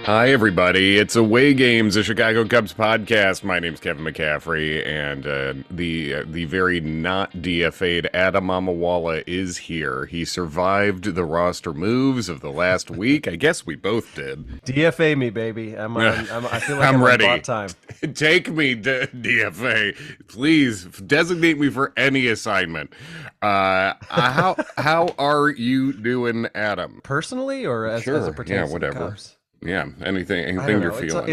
Hi, everybody. It's Away Games, a Chicago Cubs podcast. My name's Kevin McCaffrey, and the very not DFA'd Adam Amawala is here. He survived the roster moves of the last week. I guess we both did. DFA me, baby. I feel like I'm I'm on ready. bot time. Take me to DFA. Please designate me for any assignment. How are you doing, Adam? Personally, or as it Sure. Yeah, pertains to the whatever. Cubs. Yeah, anything I don't you're know. It's feeling.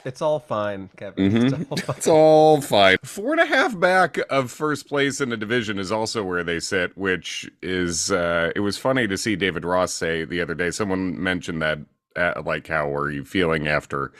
it's all fine, Kevin. It's all It's fine. all fine. 4.5 back of first place in the division is also where they sit, which is it was funny to see David Ross say the other day. Someone mentioned that, like, how are you feeling after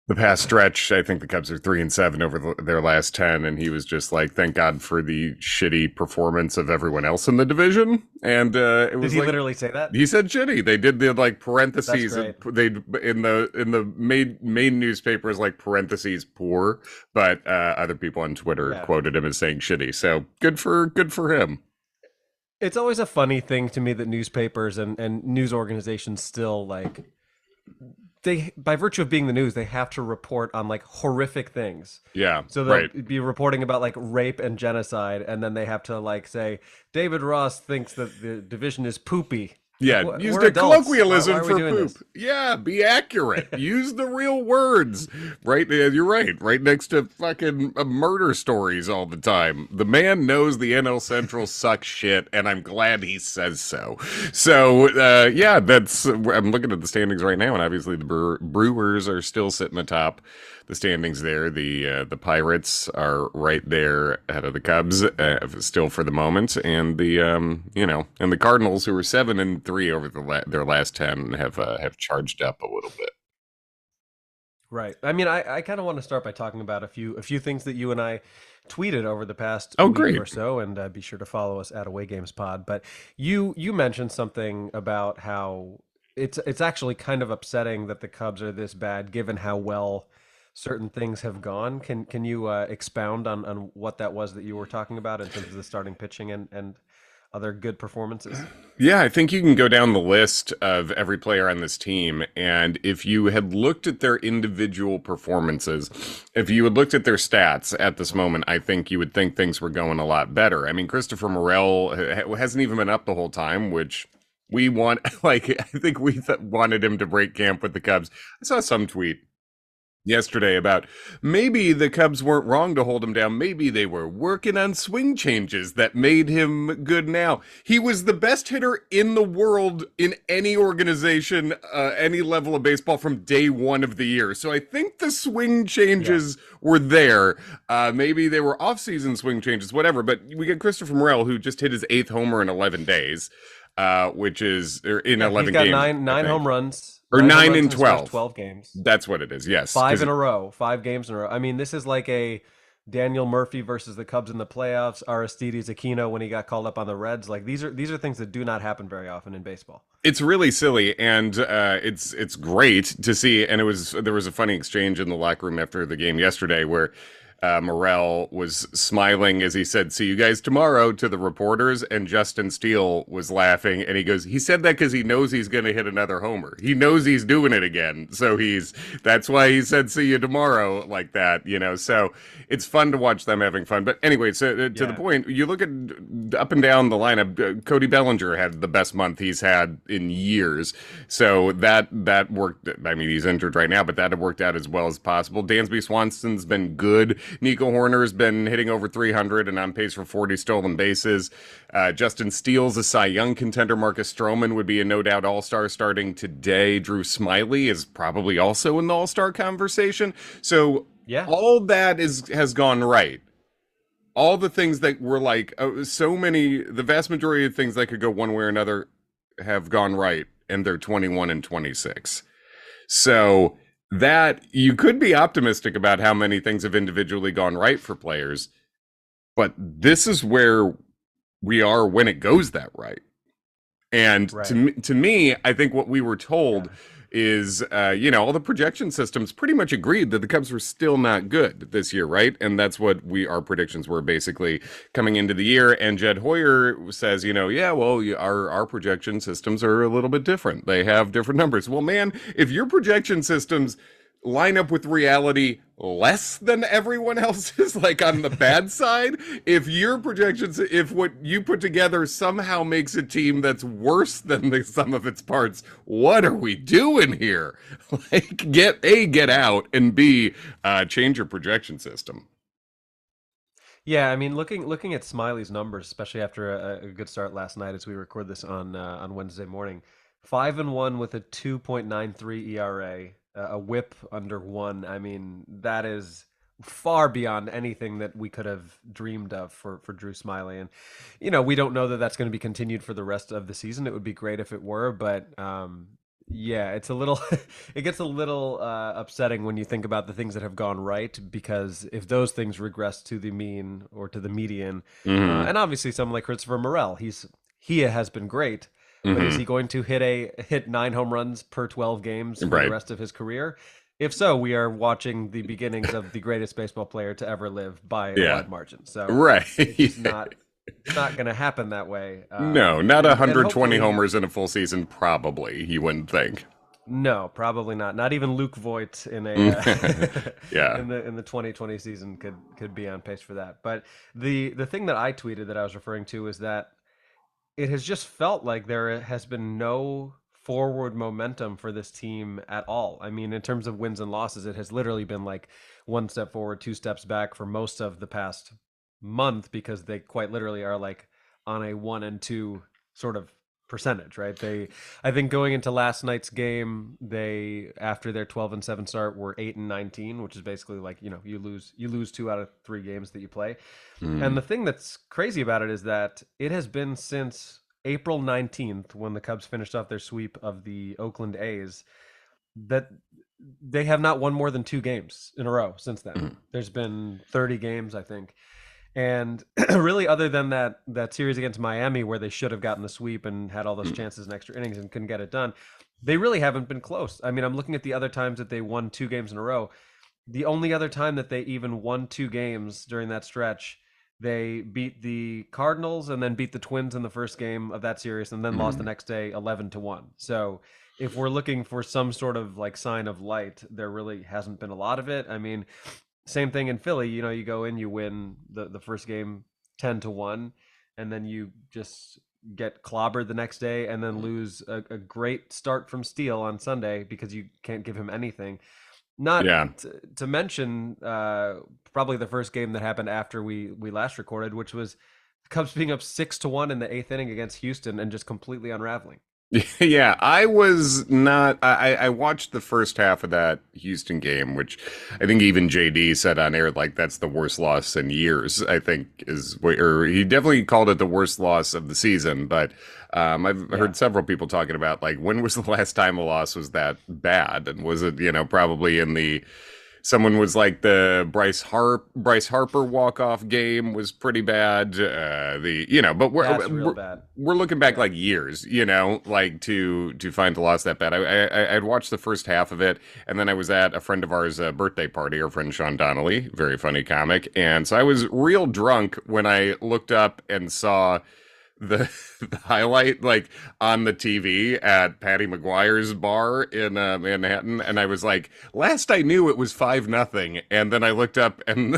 the past stretch? I think the Cubs are 3-7 over their last 10, and he was just like, "Thank God for the shitty performance of everyone else in the division." And it Did was he like literally say that? he said shitty. They did the like That's parentheses. great. They in the main newspapers like parentheses poor, but other people on Twitter Yeah. quoted him as saying shitty. So good for him. It's always a funny thing to me that newspapers and news organizations still they, by virtue of being the news, they have to report on like horrific things. Yeah, So right. they'll be reporting about like rape and genocide, and then they have to like say David Ross thinks that the division is poopy. Like Yeah, used we're a adults. Why colloquialism are we for doing poop. this? Yeah, be accurate. Use the real words. Right, you're right. Right next to fucking murder stories all the time. The man knows the NL Central sucks shit, and I'm glad he says so. So, yeah, I'm looking at the standings right now, and obviously the Brewers are still sitting atop the standings there. The Pirates are right there ahead of the Cubs, still for the moment, and and the Cardinals, who are 7-3 over their last 10, have charged up a little bit. Right. I mean, I kind of want to start by talking about a few things that you and I tweeted over the past Oh, week great. or so, and be sure to follow us at Away Games Pod. But you mentioned something about how it's actually kind of upsetting that the Cubs are this bad, given how well certain things have gone. Can you expound on what that was that you were talking about in terms of the starting pitching and other good performances? Yeah, I think you can go down the list of every player on this team, and if you had looked at their individual performances, if you had looked at their stats at this moment, I think you would think things were going a lot better. I mean, Christopher Morel hasn't even been up the whole time, which we want. Like, I think we wanted him to break camp with the Cubs. I saw some tweet yesterday about maybe the Cubs weren't wrong to hold him down. Maybe they were working on swing changes that made him good now. He was the best hitter in the world in any organization, any level of baseball from day one of the year. So I think the swing Yeah. changes were there. Maybe they were off-season swing changes, whatever. But we get Christopher Morel, who just hit his 8th homer in 11 days, which is or in Yeah, he's 11 got games, nine I nine think. home runs, Or nine home 9 runs and in his first 12. 12 games. That's what it is. Yes, Five because in a row, 5 games in a row. I mean, this is like a Daniel Murphy versus the Cubs in the playoffs, Aristides Aquino when he got called up on the Reds. Like these are things that do not happen very often in baseball. it's really silly, and it's great to see. And there was a funny exchange in the locker room after the game yesterday where Morel was smiling as he said, "See you guys tomorrow" to the reporters, and Justin Steele was laughing, and he goes, "He said that because he knows he's going to hit another homer. He knows he's doing it again, so that's why he said 'see you tomorrow' like that, you know." So it's fun to watch them having fun. But anyway, so to the Yeah. point, you look at up and down the lineup. Cody Bellinger had the best month he's had in years, so that worked. I mean, he's injured right now, but that had worked out as well as possible. Dansby Swanson's been good. Nico Horner's been hitting over 300 and on pace for 40 stolen bases. Justin Steele's a Cy Young contender. Marcus Stroman would be a no doubt All-Star starting today. Drew Smyly is probably also in the All-Star conversation. So Yeah. all that has gone right. All the things that were like the vast majority of things that could go one way or another have gone right, and they're 21 and 26. So that you could be optimistic about how many things have individually gone right for players, but this is where we are when it goes that right. And Right. to me, I think what we were told Yeah. is, all the projection systems pretty much agreed that the Cubs were still not good this year, right? And that's what our predictions were basically coming into the year. And Jed Hoyer says, yeah, well, our projection systems are a little bit different. They have different numbers. Well, man, if your projection systems line up with reality less than everyone else's, like on the bad side, if your projections, if what you put together somehow makes a team that's worse than the sum of its parts, what are we doing here? Like, get out, and B, change your projection system. Yeah, I mean, looking at Smyly's numbers, especially after a good start last night, as we record this on Wednesday morning, 5-1 with a 2.93 ERA, a WHIP under one. I mean, that is far beyond anything that we could have dreamed of for Drew Smyly. And we don't know that that's going to be continued for the rest of the season. It would be great if it were, but yeah, it's a little, it gets a little upsetting when you think about the things that have gone right, because if those things regress to the mean or to the median, Mm-hmm. and obviously someone like Christopher Morel, he has been great, but is Mm-hmm. he going to hit 9 home runs per 12 games for the Right. rest of his career? If so, we are watching the beginnings of the greatest baseball player to ever live by a Yeah. wide margin. So Right. it's just not going to happen that way. No, not And 120 hopefully, homers in a full season, probably, you wouldn't think. no, probably not. Not even Luke Voigt in a Yeah. in the 2020 season could be on pace for that. But the thing that I tweeted that I was referring to is that it has just felt like there has been no forward momentum for this team at all. I mean, in terms of wins and losses, it has literally been like one step forward, two steps back for most of the past month, because they quite literally are like on a 1 and 2 sort of percentage, right? I think going into last night's game, they, after their 12-7 start, were 8-19, which is basically like, you lose 2 out of 3 games that you play. And Mm. the thing that's crazy about it is that it has been since April 19th, when the Cubs finished off their sweep of the Oakland A's, that they have not won more than 2 games in a row since then. Mm. There's been 30 games, I think. And really, other than that series against Miami, where they should have gotten the sweep and had all those Mm. chances in extra innings and couldn't get it done, they really haven't been close. I mean, I'm looking at the other times that they won 2 games in a row. The only other time that they even won 2 games during that stretch, they beat the Cardinals and then beat the Twins in the first game of that series, and then lost the Mm. next day 11-1. So if we're looking for some sort of like sign of light, there really hasn't been a lot of it. I mean, same thing in Philly. You go in, you win the first game 10-1, and then you just get clobbered the next day, and then lose a great start from Steele on Sunday because you can't give him anything. Not Yeah. to mention probably the first game that happened after we last recorded, which was the Cubs being up 6-1 in the eighth inning against Houston and just completely unraveling. Yeah, I was not. I watched the first half of that Houston game, which I think even JD said on air, like that's the worst loss in years. I think or he definitely called it the worst loss of the season. But I've Yeah. heard several people talking about like when was the last time a loss was that bad, and was it probably in the someone was like the Bryce Harper walk-off game was pretty bad. But That's real bad. we're looking back Yeah. like years, like to find the loss that bad. I'd watched the first half of it, and then I was at a friend of ours' birthday party. Our friend Sean Donnelly, very funny comic, and so I was real drunk when I looked up and saw the, the highlight like on the TV at Patty McGuire's bar in Manhattan, and I was like, last I knew it was 5-0, and then I looked up and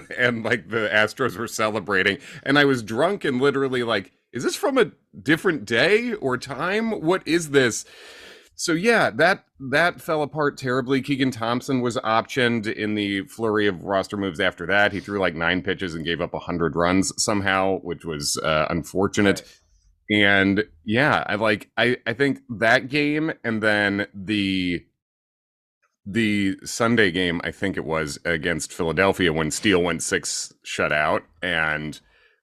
like the Astros were celebrating, and I was drunk and literally like, is this from a different day or time? What is this? So yeah, that fell apart terribly. Keegan Thompson was optioned in the flurry of roster moves after that. He threw like 9 pitches and gave up 100 runs somehow, which was unfortunate. Right. And yeah, I think that game, and then the Sunday game, I think it was against Philadelphia when Steele went 6 shutout and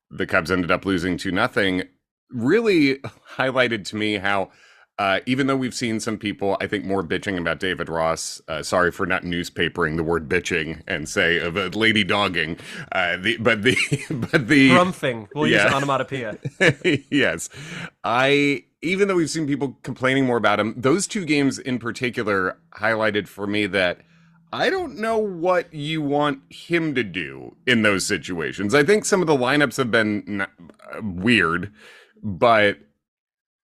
the Cubs ended up losing 2-0, really highlighted to me how even though we've seen some people, I think, more bitching about David Ross, sorry for not newspapering the word bitching and say of a lady dogging, but the Grumphing. We'll use yeah. onomatopoeia. Yes. I even though we've seen people complaining more about him, those two games in particular highlighted for me that I don't know what you want him to do in those situations. I think some of the lineups have been weird, but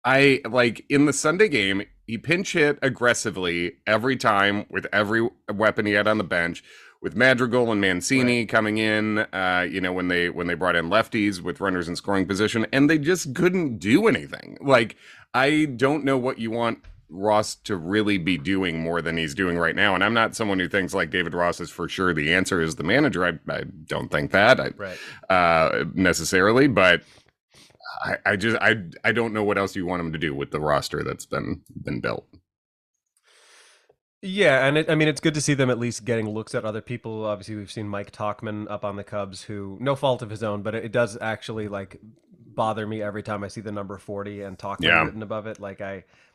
I like in the Sunday game, he pinch hit aggressively every time with every weapon he had on the bench. With Madrigal and Mancini Right. coming in, when they brought in lefties with runners in scoring position, and they just couldn't do anything. Like I don't know what you want Ross to really be doing more than he's doing right now. And I'm not someone who thinks like David Ross is for sure the answer is the manager. I don't think that Right. necessarily, but I don't know what else you want him to do with the roster that's been built. Yeah, and I mean, it's good to see them at least getting looks at other people. Obviously, we've seen Mike Talkman up on the Cubs, who no fault of his own, but it does actually like bother me every time I see the number 40 and Talkman Yeah. written above it.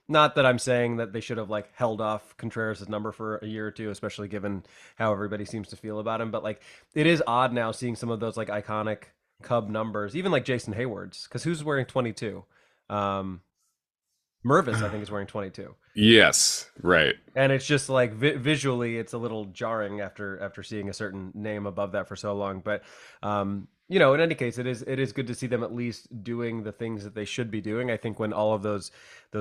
Not that I'm saying that they should have like held off Contreras' number for a year or two, especially given how everybody seems to feel about him. But like, it is odd now seeing some of those like iconic Cub numbers, even like Jason Hayward's, because who's wearing 22? Um, Mervis, I think, is wearing 22. Yes, right. And it's just like visually it's a little jarring after seeing a certain name above that for so long, but in any case it is good to see them at least doing the things that they should be doing. I think when all of those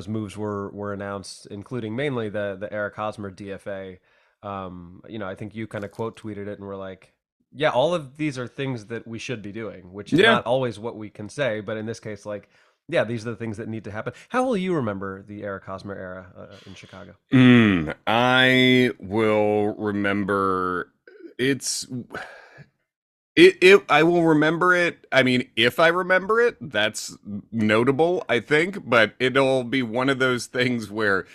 moves were announced, including mainly the Eric Hosmer DFA, I think you kind of quote tweeted it and were like, yeah, all of these are things that we should be doing, which is Yeah. not always what we can say, but in this case, like, yeah, these are the things that need to happen. How will you remember the Eric Hosmer era in Chicago? I will remember it's I will remember it. I mean, if I remember it, that's notable, I think, but it'll be one of those things where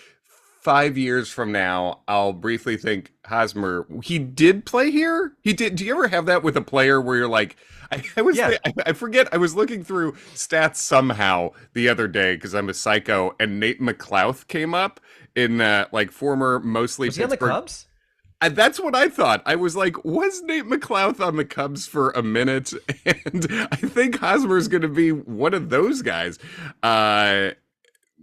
5 years from now, I'll briefly think Hosmer, he did play here? He did. Do you ever have that with a player where you're like, Yeah. I forget, I was looking through stats somehow the other day because I'm a psycho, and Nate McLouth came up in like former mostly Was he on the Pittsburgh. Cubs? That's what I thought. I was like, was Nate McLouth on the Cubs for a minute? And I think Hosmer's going to be one of those guys.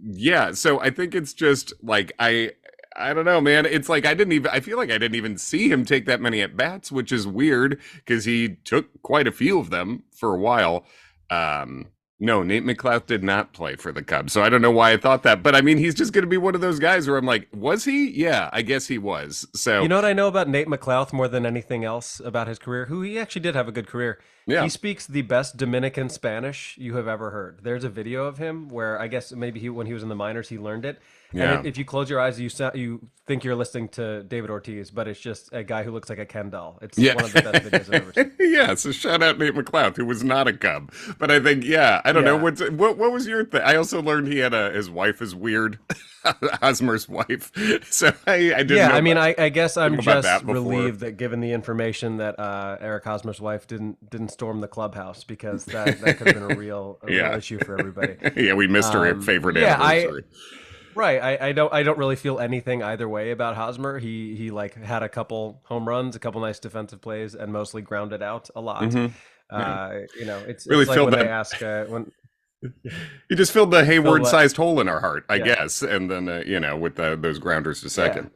Yeah, so I think it's just like I don't know, man. It's like I feel like I didn't even see him take that many at bats, which is weird because he took quite a few of them for a while. No, Nate McLouth did not play for the Cubs. So I don't know why I thought that, but I mean, he's just going to be one of those guys where I'm like, was he? Yeah, I guess he was. So You know what I know about Nate McLouth more than anything else about his career? Who he actually did have a good career. yeah. He speaks the best Dominican Spanish you have ever heard. There's a video of him where I guess maybe when he was in the minors, he learned it. Yeah. And if you close your eyes, you think you're listening to David Ortiz, but it's just a guy who looks like a Ken doll. It's Yeah. one of the best videos I've ever seen. Yeah, so shout out Nate McLouth, who was not a Cub. But I think, yeah, I don't know. Yeah. What was your thing? I also learned he had his wife is weird. Hosmer's wife. So I didn't Yeah, know I mean, about, I guess I'm know about just that before. relieved that given the information that Eric Hosmer's wife didn't storm the clubhouse, because that could have been a real Yeah. issue for everybody. Yeah, we missed her favorite Yeah, anniversary. right. I don't really feel anything either way about Hosmer. He like had a couple home runs, a couple nice defensive plays, and mostly grounded out a lot. Mhm. Really It's like filled when they that. ask when He just filled the Phil Hayward-sized hole in our heart, I yeah. guess. And then, with those grounders to Yeah. second.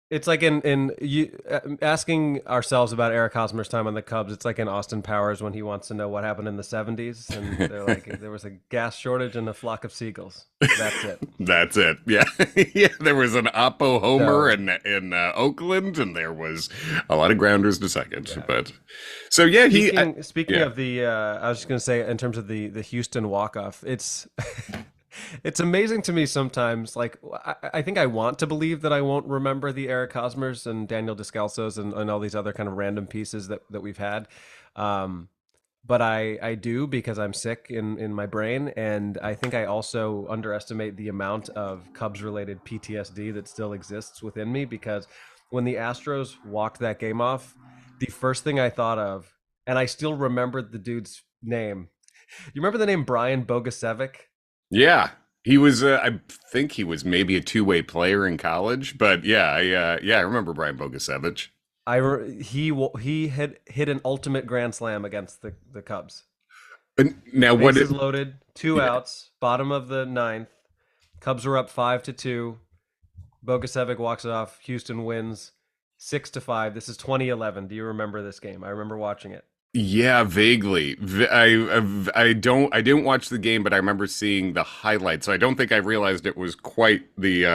It's like in you asking ourselves about Eric Hosmer's time on the Cubs. It's like in Austin Powers when he wants to know what happened in the '70s, and they're like, there was a gas shortage and a flock of seagulls. That's it. That's it. Yeah. Yeah, there was an Oppo homer So in Oakland, and there was a lot of grounders to second. yeah. But so yeah, Speaking yeah. of I was just gonna say in terms of the Houston walk-off, it's it's amazing to me sometimes. Like I think I want to believe that I won't remember the Eric Hosmers and Daniel Descalzos and all these other kind of random pieces that we've had. But I do, because I'm sick in my brain, and I think I also underestimate the amount of Cubs related PTSD that still exists within me, because when the Astros walked that game off, the first thing I thought of, and I still remembered the dude's name. You remember the name Brian Bogusevic? Yeah, he was. I think he was maybe a two-way player in college, but yeah, I remember Brian Bogusevich. He had hit an ultimate grand slam against the Cubs. And now, what Bases did loaded, two Yeah. outs, bottom of the ninth. Cubs were up 5-2. Bogusevic walks it off. Houston wins 6-5. This is 2011. Do you remember this game? I remember watching it. Yeah, vaguely. I didn't watch the game, but I remember seeing the highlights. So I don't think I realized it was quite the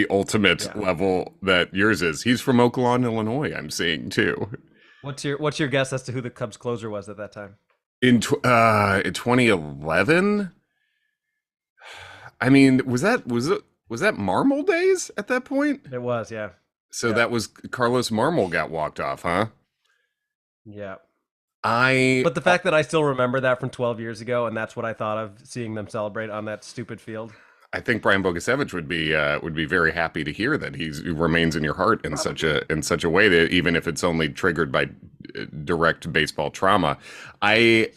ultimate Yeah. level that yours is. He's from Oak Lawn, Illinois, I'm seeing too. What's your guess as to who the Cubs closer was at that time? In 2011? I mean, was that Marmol days at that point? It was, yeah. So Yeah. that was Carlos Marmol got walked off, huh? Yeah. I But the fact that I still remember that from 12 years ago, and that's what I thought of seeing them celebrate on that stupid field. I think Brian Bogusevic would be very happy to hear that he remains in your heart in such a way that even if it's only triggered by direct baseball trauma. I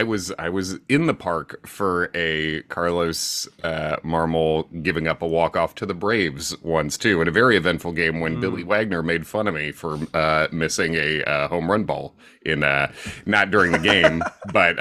was in the park for a Carlos Marmol giving up a walk off to the Braves once too, in a very eventful game when Billy Mm. Wagner made fun of me for missing a home run ball in not during the game, but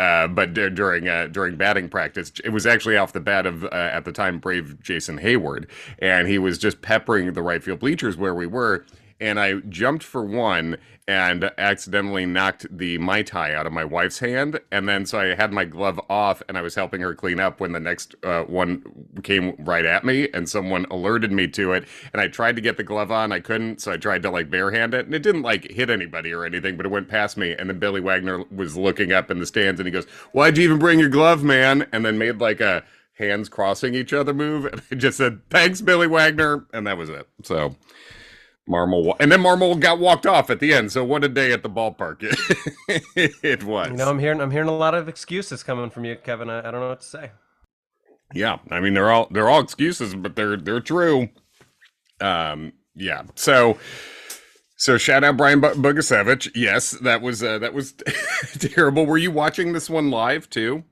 during batting practice. It was actually off the bat of at the time Brave Jason Hayward, and he was just peppering the right field bleachers where we were. And I jumped for one and accidentally knocked the Mai Tai out of my wife's hand. And then so I had my glove off and I was helping her clean up when the next one came right at me and someone alerted me to it. And I tried to get the glove on. I couldn't. So I tried to like barehand it and it didn't like hit anybody or anything, but it went past me. And then Billy Wagner was looking up in the stands and he goes, "Why'd you even bring your glove, man?" And then made like a hands crossing each other move. And I just said, "Thanks, Billy Wagner." And that was it. So and then Marmol got walked off at the end. So what a day at the ballpark it was. I'm hearing a lot of excuses coming from you, Kevin. I don't know what to say. Yeah, I mean they're all excuses, but they're true. Yeah. So shout out Brian Bogusevic. Yes, that was terrible. Were you watching this one live too?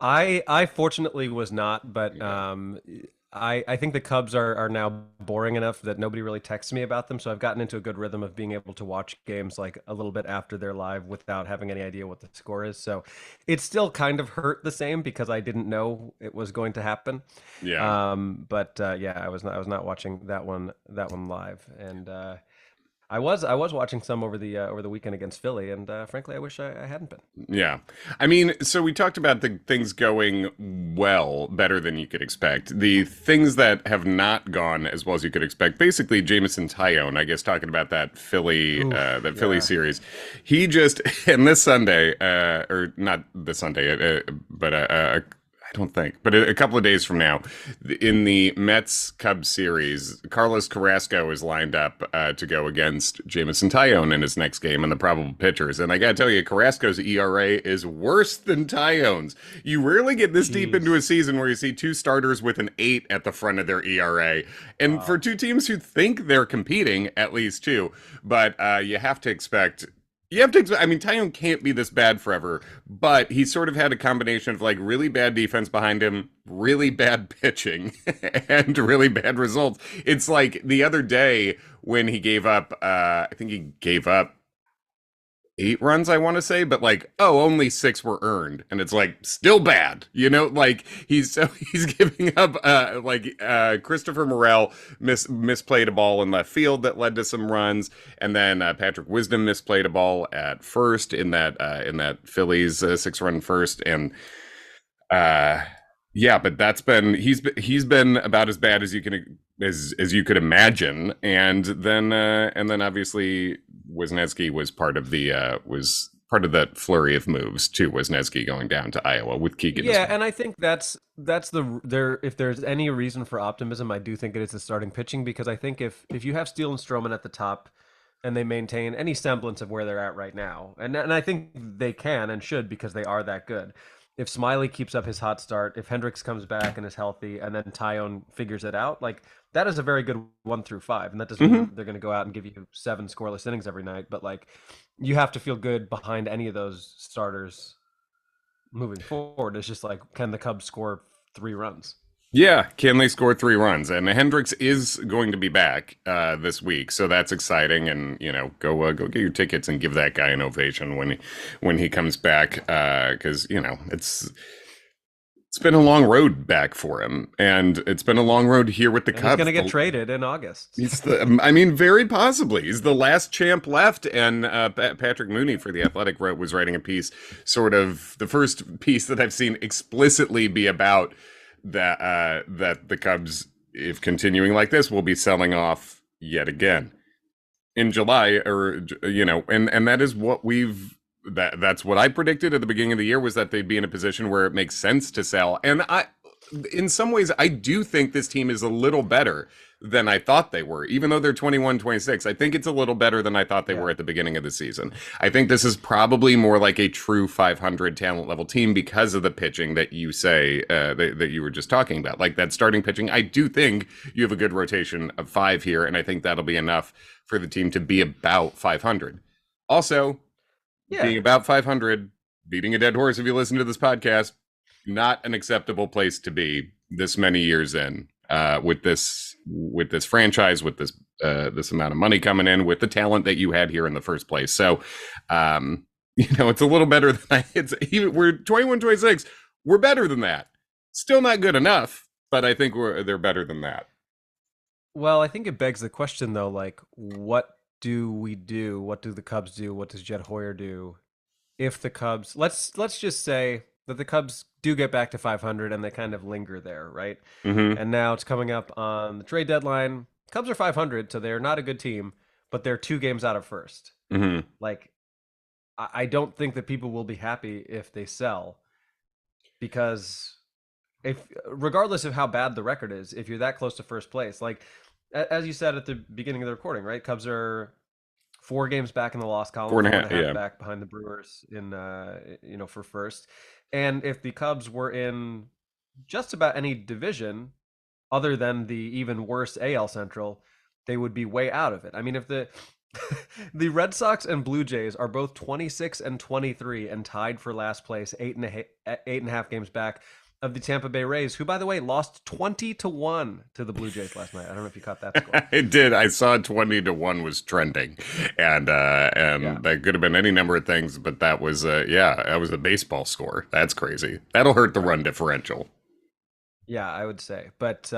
I fortunately was not, but Okay. I think the Cubs are now boring enough that nobody really texts me about them. So I've gotten into a good rhythm of being able to watch games like a little bit after they're live without having any idea what the score is. So it still kind of hurt the same because I didn't know it was going to happen. Yeah. But yeah, I was not watching that one live, and I was watching some over the weekend against Philly, and frankly, I wish I hadn't been. Yeah. I mean, so we talked about the things going well, better than you could expect. The things that have not gone as well as you could expect, basically Jameson Taillon, I guess talking about Oof, that Philly yeah. series. He just and this Sunday, or not this Sunday, but I don't think, but a couple of days from now, in the Mets Cubs series, Carlos Carrasco is lined up to go against Jameson Taillon in his next game and the probable pitchers. And I got to tell you, Carrasco's ERA is worse than Taillon's. You rarely get this deep into a Jeez. season where you see two starters with an 8 at the front of their ERA. And for Wow. two teams who think they're competing, at least two, but you have to. I mean, Taillon can't be this bad forever, but he sort of had a combination of like really bad defense behind him, really bad pitching, and really bad results. It's like the other day when he gave up. I think he gave up 8 runs, I want to say, but like, oh, only 6 were earned, and it's like still bad, like he's giving up Christopher Morel misplayed a ball in left field that led to some runs, and then Patrick Wisdom misplayed a ball at first in that Phillies 6-run first, and uh, yeah, but he's been about as bad as you could imagine, and then obviously Wisniewski was part of that flurry of moves too. Wisniewski going down to Iowa with Keegan as Yeah, well. and I think that's the there. If there's any reason for optimism, I do think it is the starting pitching because I think if you have Steele and Stroman at the top, and they maintain any semblance of where they're at right now, and I think they can and should because they are that good. If Smyly keeps up his hot start, if Hendricks comes back and is healthy, and then Taillon figures it out, like that is a very good 1 through 5. And that doesn't Hmm. mean they're going to go out and give you 7 scoreless innings every night, but like you have to feel good behind any of those starters moving forward. It's just like, can the Cubs score 3 runs? Yeah, can they score 3 runs? And Hendricks is going to be back this week, so that's exciting. And go get your tickets and give that guy an ovation when he comes back, because it's been a long road back for him, and it's been a long road here with the And he's going Cubs. to get traded in August. I mean, very possibly. He's the last champ left. And Patrick Mooney for The Athletic was writing a piece, sort of the first piece that I've seen explicitly be about that the Cubs, if continuing like this, will be selling off yet again in July, and that is what that's what I predicted at the beginning of the year, was that they'd be in a position where it makes sense to sell. And in some ways, I do think this team is a little better than I thought they were, even though they're 21-26. I think it's a little better than I thought they were at the beginning of the season. I think this is probably more like a true 500 talent level team because of the pitching that you say that you were just talking about. Like that starting pitching, I do think you have a good rotation of 5 here, and I think that'll be enough for the team to be about 500. Also, being about 500, beating a dead horse if you listen to this podcast, not an acceptable place to be this many years in, with this franchise, with this amount of money coming in, with the talent that you had here in the first place. So, it's a little better than we're 21-26. We're better than that. Still not good enough, but I think they're better than that. Well, I think it begs the question though, like, what do we do? What do the Cubs do? What does Jed Hoyer do if the Cubs, let's just say that the Cubs do get back to 500 and they kind of linger there, right? Mm-hmm. And now it's coming up on the trade deadline. Cubs are 500, so they're not a good team, but they're 2 games out of first. Mm-hmm. Like, I don't think that people will be happy if they sell, because if, regardless of how bad the record is, if you're that close to first place, like as you said at the beginning of the recording, right? Cubs are 4 games back in the loss column, 4.5 back behind the Brewers in for first. And if the Cubs were in just about any division other than the even worse AL Central, they would be way out of it. I mean, if the the Red Sox and Blue Jays are both 26-23 and tied for last place, 8.5 games back of the Tampa Bay Rays, who, by the way, lost 20-1 to the Blue Jays last night. I don't know if you caught that score. I did. I saw 20-1 was trending, and that could have been any number of things, but that was that was a baseball score. That's crazy. That'll hurt the run differential. Yeah, I would say. But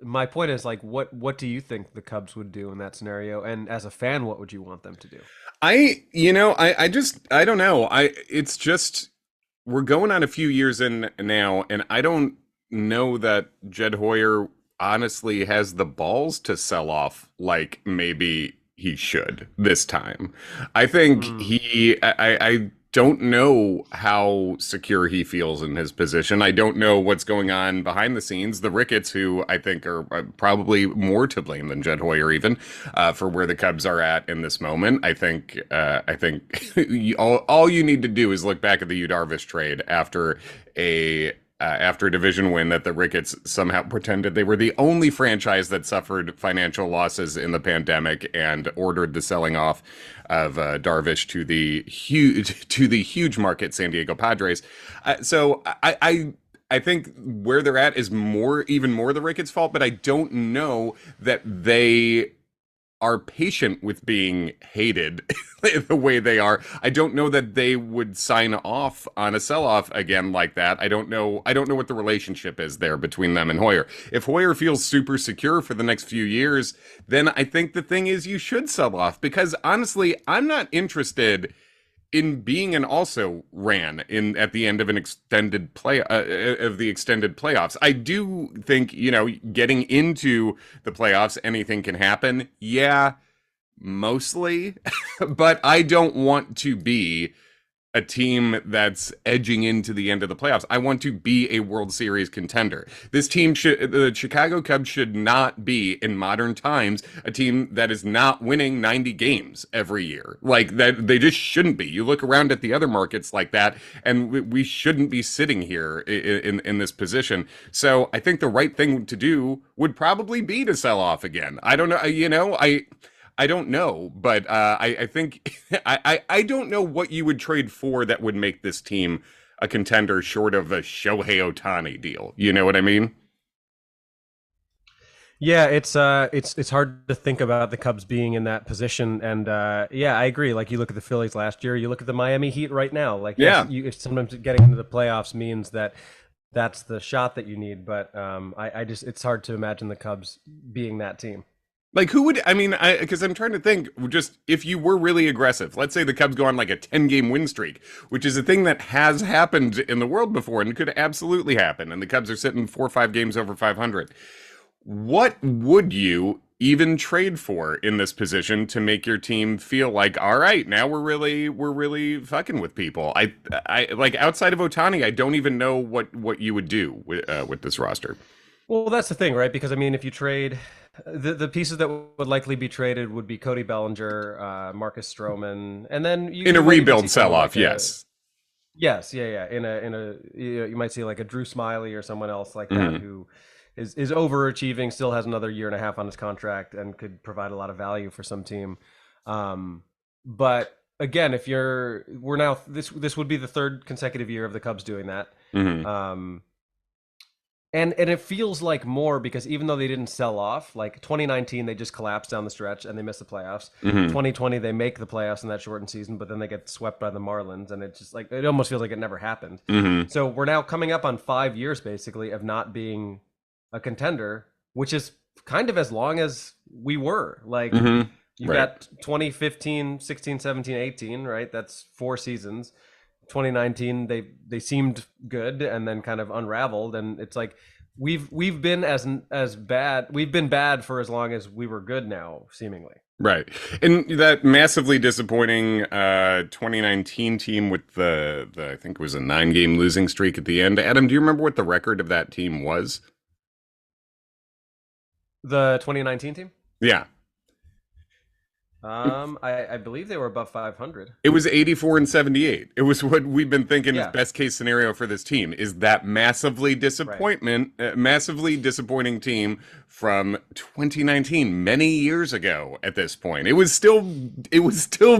my point is, like, what do you think the Cubs would do in that scenario? And as a fan, what would you want them to do? I don't know. It's just, we're going on a few years in now, and I don't know that Jed Hoyer honestly has the balls to sell off like maybe he should this time. I think I don't know how secure he feels in his position. I don't know what's going on behind the scenes. The Ricketts, who I think are probably more to blame than Jed Hoyer, even for where the Cubs are at in this moment. I think all you need to do is look back at the Yu Darvish trade after a division win, that the Ricketts somehow pretended they were the only franchise that suffered financial losses in the pandemic and ordered the selling off of Darvish to the huge market San Diego Padres. So I think where they're at is even more the Ricketts' fault, but I don't know that they are patient with being hated the way they are. I don't know that they would sign off on a sell-off again like that. I don't know what the relationship is there between them and Hoyer. If Hoyer feels super secure for the next few years, then I think the thing is you should sell off, because honestly, I'm not interested in being an also ran in at the end of an extended of the extended playoffs. I do think, getting into the playoffs, anything can happen. Yeah, mostly, but I don't want to be a team that's edging into the end of the playoffs. I want to be a World Series contender. The Chicago Cubs should not be, in modern times, a team that is not winning 90 games every year. Like that, they just shouldn't be. You look around at the other markets like that, and we shouldn't be sitting here in this position. So I think the right thing to do would probably be to sell off again. I don't know. I don't know, but I think I don't know what you would trade for that would make this team a contender short of a Shohei Ohtani deal. You know what I mean? Yeah, it's hard to think about the Cubs being in that position, and yeah, I agree. Like you look at the Phillies last year, you look at the Miami Heat right now. Like yes, Yeah. sometimes getting into the playoffs means that that's the shot that you need, but I just it's hard to imagine the Cubs being that team. Like who would I mean I because I'm trying to think just if you were really aggressive. Let's say the Cubs go on like a 10-game win streak, which is a thing that has happened in the world before and could absolutely happen, and the Cubs are sitting 4 or 5 games over 500. What would you even trade for in this position to make your team feel like, all right, now we're really fucking with people? I like outside of Otani, I don't even know what you would do with this roster. Well, that's the thing, right? Because I mean, if you trade the pieces that would likely be traded would be Cody Bellinger, Marcus Stroman, and then In a you might even rebuild see someone sell-off, like a yes. yes, yeah, yeah, in a you might see like a Drew Smyly or someone else like that Hmm. who is overachieving, still has another year and a half on his contract, and could provide a lot of value for some team. Um, but again, if you're we're now this would be the third consecutive year of the Cubs doing that. Hmm. Um, and it feels like more because even though they didn't sell off, like 2019 they just collapsed down the stretch and they missed the playoffs. Hmm. 2020 they make the playoffs in that shortened season, but then they get swept by the Marlins, and it just like it almost feels like it never happened. Hmm. So we're now coming up on 5 years basically of not being a contender, which is kind of as long as we were. Like Hmm. you Right. got 2015, 16, 17, 18, right? That's 4 seasons. 2019 they seemed good and then kind of unraveled, and it's like we've been as bad, we've been bad for as long as we were good now seemingly. Right. And that massively disappointing 2019 team with the I think it was a 9-game losing streak at the end. Adam, do you remember what the record of that team was? The 2019 team, Yeah. I believe they were above 500. It was 84 and 78. It was what we've been thinking is Yeah, best case scenario for this team is that right. massively disappointing team from 2019, many years ago at this point. It was still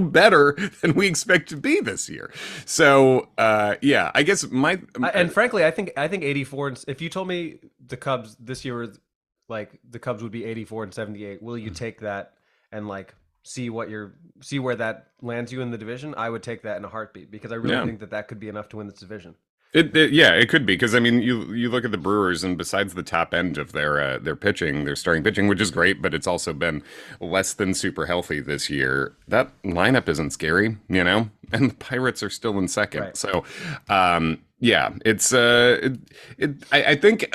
better than we expect to be this year. So, yeah, I guess And frankly, I think 84, and if you told me the Cubs this year was like the Cubs would be 84 and 78, will you take that and like see where that lands you in the division? I would take that in a heartbeat because I really yeah. think that that could be enough to win this division. Yeah, it could be because I mean you look at the Brewers and besides the top end of their pitching, their starting pitching, which is great, but it's also been less than super healthy this year. That lineup isn't scary, you know, and the Pirates are still in second. Right. So, yeah, it's I think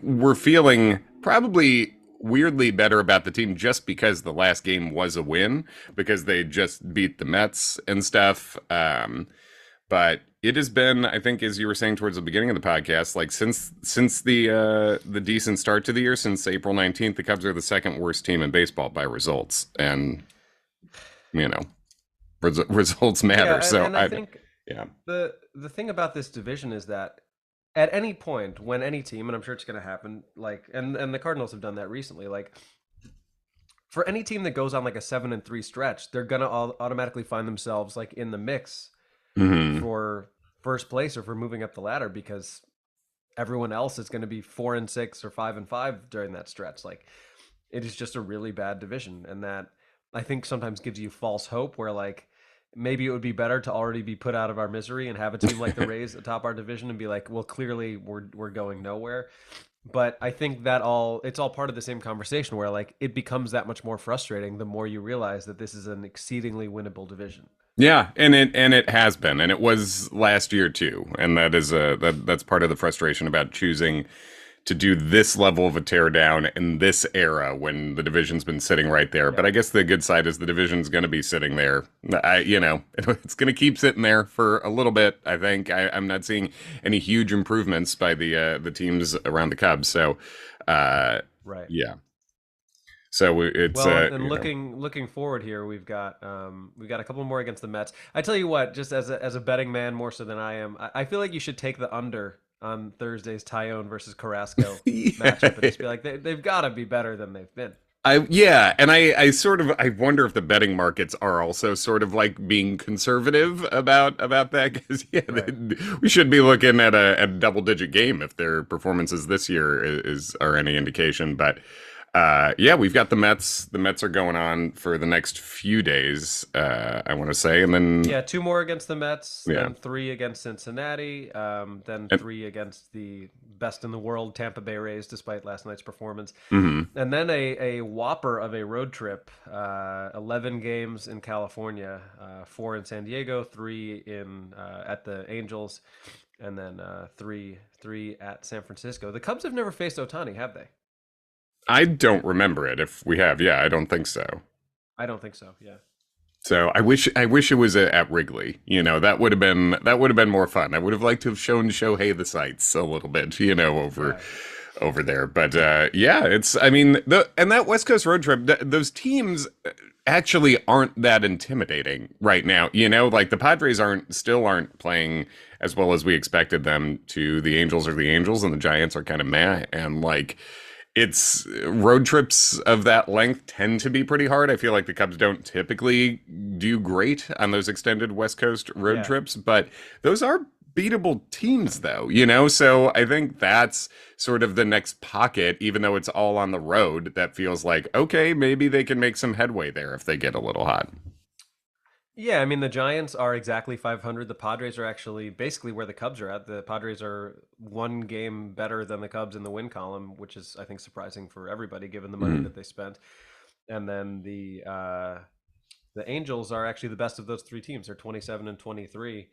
we're feeling probably weirdly better about the team just because the last game was a win because they just beat the Mets and stuff. But it has been, I think, as you were saying towards the beginning of the podcast, like since the decent start to the year, since April 19th, the Cubs are the second worst team in baseball by results, and you know, results matter. Yeah, So and I I, think yeah, the thing about this division is that at any point when any team, and I'm sure it's going to happen, like and the Cardinals have done that recently, like for any team that goes on like a 7-3 stretch, they're going to automatically find themselves like in the mix hmm, for first place or for moving up the ladder because everyone else is going to be 4-6 or 5-5 during that stretch. Like it is just a really bad division, and that I think sometimes gives you false hope where like maybe it would be better to already be put out of our misery and have a team like the Rays atop our division and be like, well, clearly we're going nowhere. But I think that it's all part of the same conversation where like it becomes that much more frustrating the more you realize that this is an exceedingly winnable division. yeah, and it has been, and it was last year too, and that's part of the frustration about choosing to do this level of a teardown in this era when the division's been sitting right there. But Yeah. I guess the good side is the division's going to be sitting there. It's going to keep sitting there for a little bit. I think I'm not seeing any huge improvements by the teams around the Cubs. So, uh, Right. yeah. So it's Well, and looking forward here, we've got a couple more against the Mets. I tell you what, just as a betting man more so than I am, I feel like you should take the under on Thursday's Taillon versus Carrasco matchup and yeah. just be like they've got to be better than they've been. Yeah, and I sort of I wonder if the betting markets are also sort of like being conservative about that because yeah, Right. we should be looking at a double digit game if their performances this year are any indication. But Yeah, we've got the Mets. The Mets are going on for the next few days, I want to say, and then Yeah, two more against the Mets, yeah, then three against Cincinnati, then and, three against the best in the world Tampa Bay Rays, despite last night's performance, mhm. and then a whopper of a road trip, 11 games in California, four in San Diego, three in at the Angels, and then three at San Francisco. The Cubs have never faced Otani, have they? I don't remember it. If we have, yeah, I don't think so. I don't think so. Yeah. So I wish it was at Wrigley. That would have been more fun. I would have liked to have shown Shohei the sights a little bit, over Yeah. over there. But yeah, it's I mean and that West Coast road trip, those teams actually aren't that intimidating right now. Like the Padres aren't playing as well as we expected them to. The Angels are the Angels, and the Giants are kind of meh. And like it's road trips of that length tend to be pretty hard. I feel like the Cubs don't typically do great on those extended West Coast road Yeah. trips, but those are beatable teams though. So I think that's sort of the next pocket, even though it's all on the road, that feels like, okay, maybe they can make some headway there if they get a little hot. Yeah, I mean the Giants are exactly 500. The Padres are actually basically where the Cubs are at. The Padres are one game better than the Cubs in the win column, which is I think surprising for everybody given the money Mhm. that they spent. And then the Angels are actually the best of those three teams. They're 27 and 23,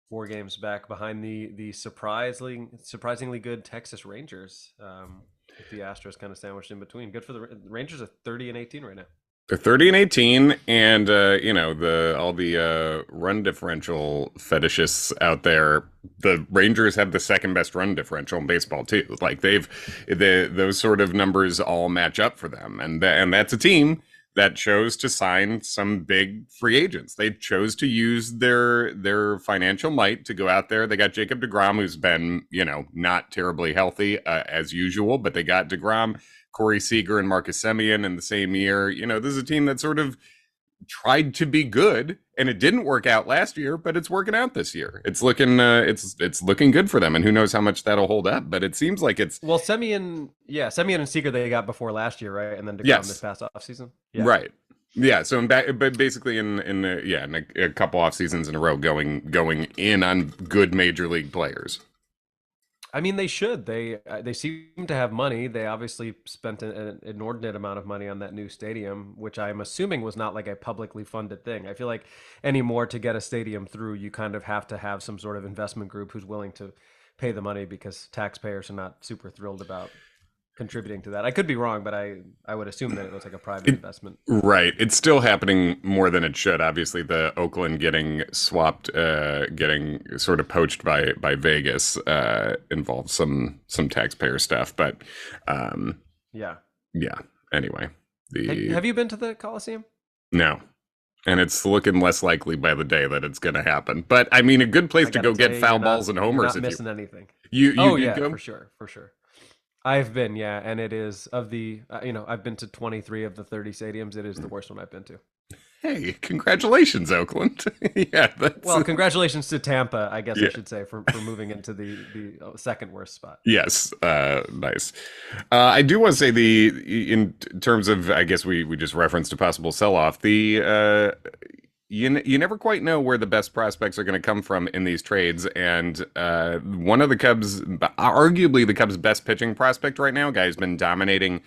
four games back behind the surprisingly good Texas Rangers. With the Astros kind of sandwiched in between. Good for the Rangers are 30 and 18 right now. They're 30 and 18, and the all the run differential fetishists out there. The Rangers have the second best run differential in baseball too. Like those sort of numbers all match up for them, and that's a team that chose to sign some big free agents. They chose to use their financial might to go out there. They got Jacob deGrom, who's been not terribly healthy as usual, but they got deGrom, Corey Seager, and Marcus Semien in the same year. This is a team that sort of tried to be good, and it didn't work out last year, but it's working out this year. It's looking good for them, and who knows how much that'll hold up. But it seems like it's Well, Semyon and Seager they got before last year, right? And then DeGrom this yes, past offseason. Yeah. right. Yeah, so but basically in a couple off seasons in a row, going in on good major league players. I mean, they should. They seem to have money. They obviously spent an inordinate amount of money on that new stadium, which I'm assuming was not like a publicly funded thing. I feel like anymore to get a stadium through, you kind of have to have some sort of investment group who's willing to pay the money because taxpayers are not super thrilled about contributing to that. I could be wrong, but I would assume that it was like a private investment. Right. It's still happening more than it should. Obviously, the Oakland getting swapped, getting sort of poached by Vegas, involves some taxpayer stuff. But Yeah. yeah. Anyway, Have you been to the Coliseum? no, and it's looking less likely by the day that it's going to happen. But I mean, a good place I to gotta go get say, foul balls and you're homers not if missing anything. you Oh did yeah, go. for sure, for sure. I've been, yeah, and it is of the, I've been to 23 of the 30 stadiums. It is the worst one I've been to. Hey, congratulations, Oakland. Yeah, that's Well, congratulations to Tampa, I guess I yeah. should say, for moving into the second worst spot. Yes, nice. I do want to say in terms of, I guess we just referenced a possible sell-off. You never quite know where the best prospects are going to come from in these trades, and one of the Cubs, arguably the Cubs' best pitching prospect right now, guy who's been dominating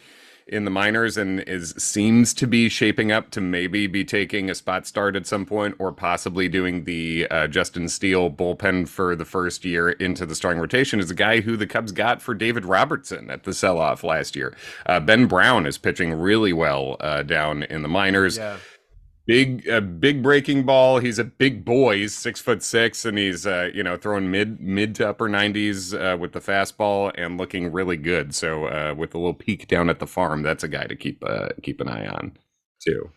in the minors and seems to be shaping up to maybe be taking a spot start at some point, or possibly doing the Justin Steele bullpen for the first year into the starting rotation, is a guy who the Cubs got for David Robertson at the sell-off last year. Ben Brown is pitching really well down in the minors. Yeah. Big breaking ball. He's a big boy. He's 6'6", and he's throwing mid to upper 90s with the fastball and looking really good. So with a little peek down at the farm, that's a guy to keep an eye on too.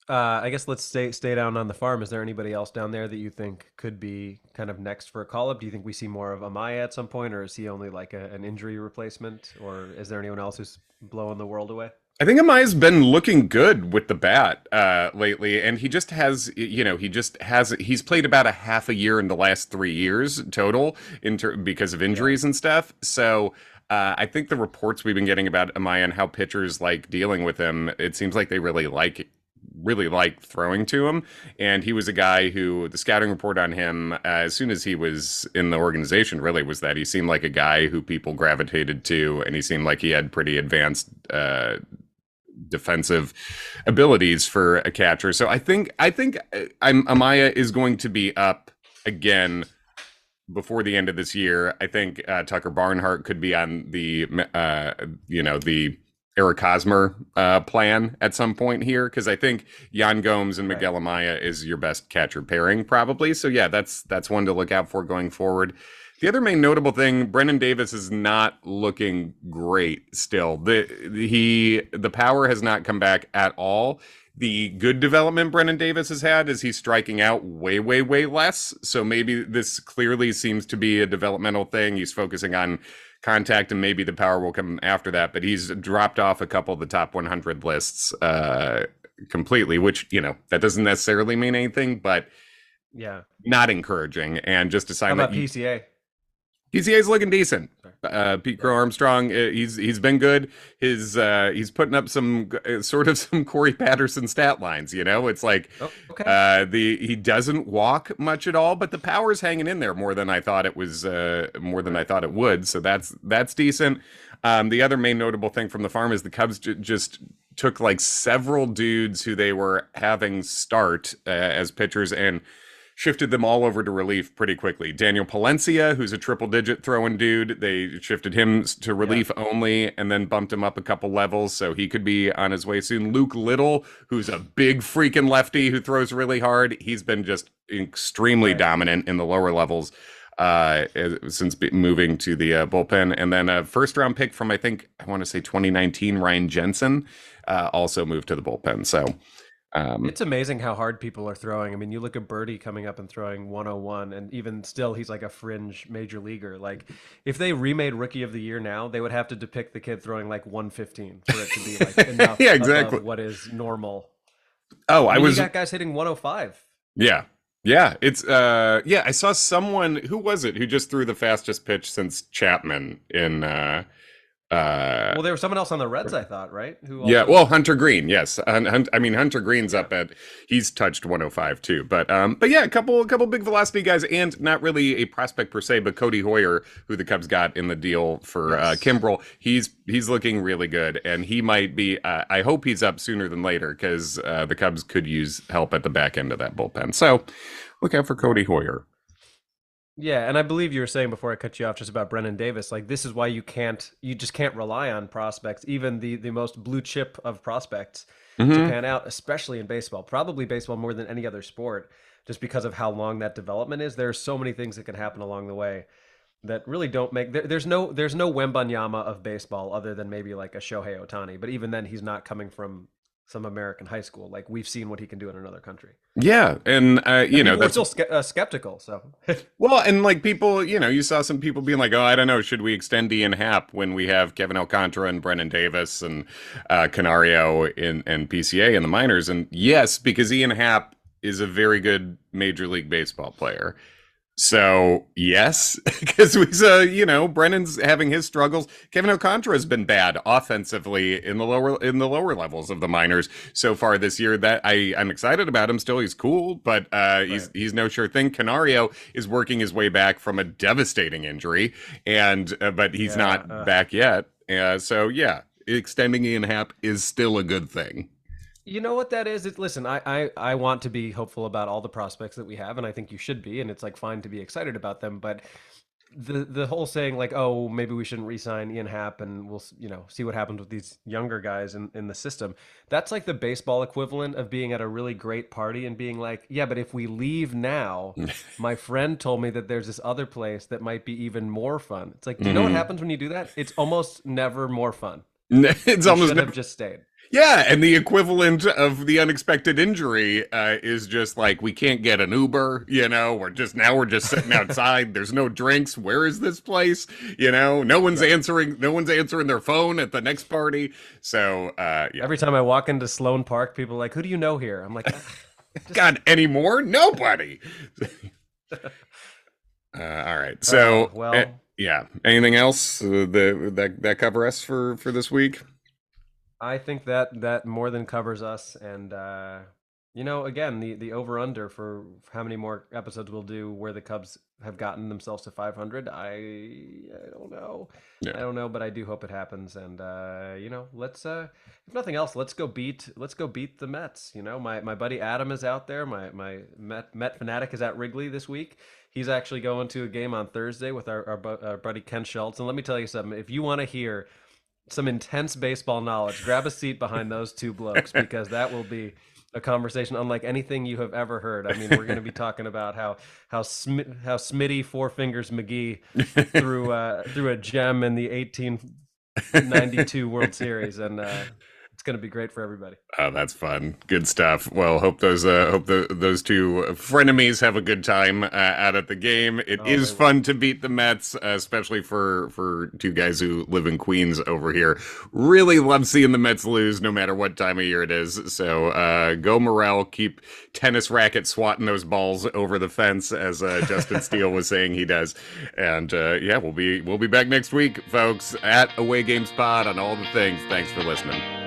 I guess let's stay down on the farm. Is there anybody else down there that you think could be kind of next for a call up? Do you think we see more of Amaya at some point, or is he only like an injury replacement, or is there anyone else who's blowing the world away? I think Amaya's been looking good with the bat lately, and he just has, he's played about a half a year in the last 3 years total because of injuries and stuff. So I think the reports we've been getting about Amaya and how pitchers like dealing with him, it seems like they really like throwing to him. And he was a guy who the scouting report on him, as soon as he was in the organization, really was that he seemed like a guy who people gravitated to, and he seemed like he had pretty advanced defensive abilities for a catcher. So I think Amaya is going to be up again before the end of this year. I think Tucker Barnhart could be on the Eric Hosmer plan at some point here, because I think Yan Gomes and Miguel Amaya is your best catcher pairing probably. So yeah, that's one to look out for going forward. The other main notable thing, Brennan Davis is not looking great still. The power has not come back at all. The good development Brennan Davis has had is he's striking out way, way, way less. So maybe this clearly seems to be a developmental thing. He's focusing on contact, and maybe the power will come after that. But he's dropped off a couple of the top 100 lists completely, which, that doesn't necessarily mean anything, but yeah, not encouraging. And just a sign How about that PCA? PCA's looking decent. Pete Crow Armstrong, he's been good. He's putting up some sort of some Corey Patterson stat lines. It's like he doesn't walk much at all, but the power's hanging in there more than I thought it was. More than I thought it would. So that's decent. The other main notable thing from the farm is the Cubs just took like several dudes who they were having start as pitchers and shifted them all over to relief pretty quickly. Daniel Palencia, who's a triple-digit throwing dude, they shifted him to relief only and then bumped him up a couple levels, so he could be on his way soon. Luke Little, who's a big freaking lefty who throws really hard, he's been just extremely dominant in the lower levels since moving to the bullpen. And then a first-round pick from, I want to say 2019, Ryan Jensen, also moved to the bullpen. So it's amazing how hard people are throwing. I mean, you look at Birdie coming up and throwing 101, and even still, he's like a fringe major leaguer. Like, if they remade Rookie of the Year now, they would have to depict the kid throwing like 115 for it to be like enough above what is normal. Oh, I mean, you got guys hitting 105. Yeah. It's I saw someone, who was it, who just threw the fastest pitch since Chapman in well, there was someone else on the Reds, I thought, right? Hunter Green, yes. Hunter Green's up at, he's touched 105 too. But yeah, a couple big velocity guys, and not really a prospect per se, but Cody Hoyer, who the Cubs got in the deal for Kimbrel, he's looking really good, and he might be. I hope he's up sooner than later, because the Cubs could use help at the back end of that bullpen. So look out for Cody Hoyer. Yeah, and I believe you were saying before I cut you off just about Brennan Davis, like this is why you just can't rely on prospects, even the most blue chip of prospects to pan out, especially in baseball. Probably baseball more than any other sport, just because of how long that development is. There are so many things that can happen along the way that really don't make there's no Wembanyama of baseball other than maybe like a Shohei Ohtani, but even then he's not coming from some American high school. Like, we've seen what he can do in another country. Yeah, and we're still skeptical. So, well, and like people, you saw some people being like, "Oh, I don't know, should we extend Ian Happ when we have Kevin Alcantara and Brennan Davis and Canario and PCA in the minors?" And yes, because Ian Happ is a very good Major League Baseball player. So yes, because we saw, Brennan's having his struggles. Kevin Alcantara has been bad offensively in the lower levels of the minors so far this year. That I'm excited about him still. He's cool, but he's no sure thing. Canario is working his way back from a devastating injury, and but he's not back yet. So yeah, extending Ian Happ is still a good thing. You know what that is? Listen, I want to be hopeful about all the prospects that we have, and I think you should be, and it's like fine to be excited about them. But the whole saying like, oh, maybe we shouldn't re-sign Ian Happ and we'll see what happens with these younger guys in the system. That's like the baseball equivalent of being at a really great party and being like, yeah, but if we leave now, my friend told me that there's this other place that might be even more fun. It's like, do you know what happens when you do that? It's almost never more fun. It's almost should have just stayed. Yeah, and the equivalent of the unexpected injury is just like, we can't get an Uber, we're just sitting outside. There's no drinks. Where is this place? No one's answering their phone at the next party. So yeah. Every time I walk into Sloan Park, people are like, who do you know here? I'm like, God, anymore? Nobody. All right. So Yeah. Anything else that cover us for this week? I think that more than covers us, and again, the over under for how many more episodes we'll do where the Cubs have gotten themselves to 500. I don't know, Yeah. I don't know, but I do hope it happens. And let's if nothing else, let's go beat the Mets. My buddy Adam is out there. My Met fanatic is at Wrigley this week. He's actually going to a game on Thursday with our buddy Ken Schultz. And let me tell you something: if you want to hear some intense baseball knowledge, grab a seat behind those two blokes, because that will be a conversation unlike anything you have ever heard. I mean, we're going to be talking about how Smitty Four Fingers McGee threw a gem in the 1892 World Series, and it's going to be great for everybody. Oh, that's fun. Good stuff. Well, those two frenemies have a good time out at the game. It Oh, is they will. fun to beat the Mets, especially for two guys who live in Queens over here. Really love seeing the Mets lose, no matter what time of year it is. So go Morel, keep tennis racket swatting those balls over the fence, as Justin Steele was saying he does. And yeah, we'll be back next week, folks, at Away Games Pod on all the things. Thanks for listening.